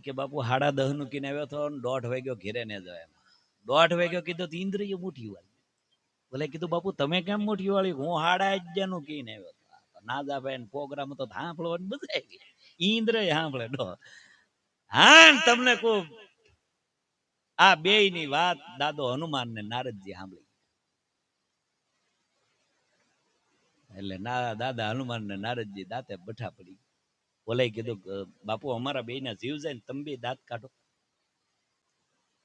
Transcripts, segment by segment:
કે બાપુ 10:30 નું કીને આવ્યો હતો ને 1:30 વાગ્યો ઘેરે ને જાય. 1:30 વાગ્યો કીધું તો ઇન્દ્રિય મુઠ્ઠી વાળી. ભલે કીધું બાપુ તમે કેમ મુઠ્ઠી વાળી? હું 11:30 નું કીને આવ્યો હતો. ના જા ભાઈ પ્રોગ્રામ તો સાંભળવાનું બધા ઇન્દ્ર સાંભળે ડો. હા તમને કહું આ બેય ની વાત દાદો હનુમાન ને નારદજી સાંભળી. એટલે દાદા હનુમાન ને નારદજી દાંતે બઠા પડી. બોલે કીધું બાપુ અમારા બે ના જીવ જાય ને તમે બે દાંત કાઢો.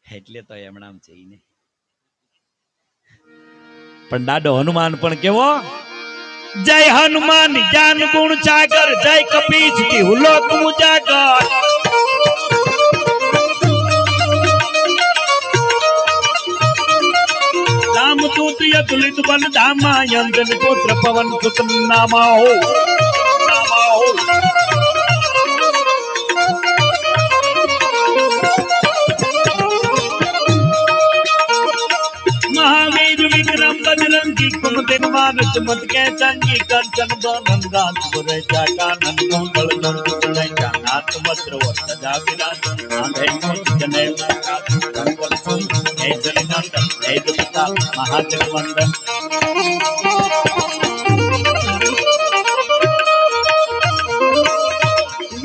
એટલે તો એમણામ છે ઈ ને. પણ દાદો હનુમાન પણ કેવો, જય હનુમાન જ્ઞાન ગુણ સાગર, જય કપીશ કી હુલો તું જાગર. રામદૂત યતુલિત બલ ધામા, અંજન પુત્ર પવન સુત નામા હો. महावीर विक्रम बजरंगी, कुमतिन मानस मत के संगी, कंचन बरन गात पुरे जाकानन मंगल गंगुले जानात वस्त्र वर्त जाविराज, आंधे मोच जने प्रकाश, संकर सुन हे जलिनंदन हे दुता महाजगवंदन.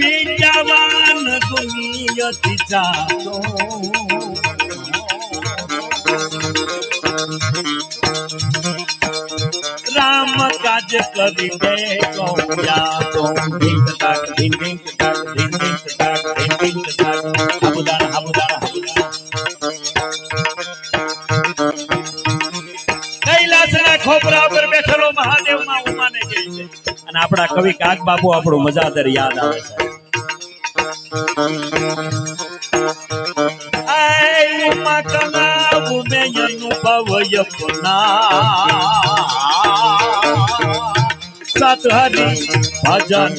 विद्यावान दुनियति जातो, राम काज करी दे गौया तो ढिंक टाक ढिंक ढिंक टाक ढिंक ढिंक टाक ढिंक ढिंक टाक हबुदार हबुदार हबुदार. કૈલાસના ખોપરા ઉપર બેઠેલો મહાદેવ માં ઉમાને કહે છે. અને આપણા કવિ કાગ બાપુ આપણું મજાદર યાદ આવે છે. આય ઉમા કનાવું મેં અનુભવ યપના, સત હરિ ભજન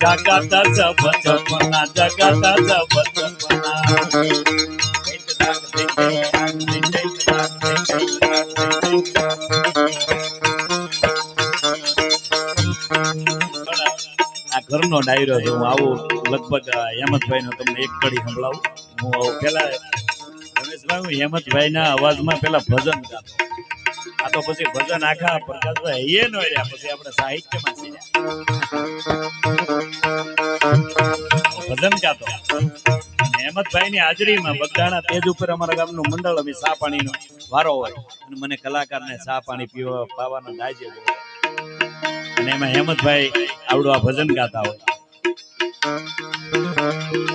જગત જબ જપના, જગત જબ જપના. આ ઘરનો ડાયરો છે. હું આવું લગભગ હેમંતભાઈ નો તમને એક કડી સંભળાવું. હું પેલા રમેશભાઈ હું હેમંતભાઈ ના અવાજમાં પેલા ભજન ગાતો. આ તો પછી ભજન આખા પ્રકાશભાઈ એ નો રહ્યા, પછી આપણે સાહિત્યમાં છીએ ભજન ગાતો. હેમંતભાઈ ની હાજરીમાં બગદાણા તેજ ઉપર અમારા ગામનું મંડળ, અમે ચા પાણીનો વારો હોય અને મને કલાકારને ચા પાણી પીવા પાવાનો દાજ્ય હોય અને એમાં હેમંતભાઈ આવડું આ ભજન ગાતા હોય.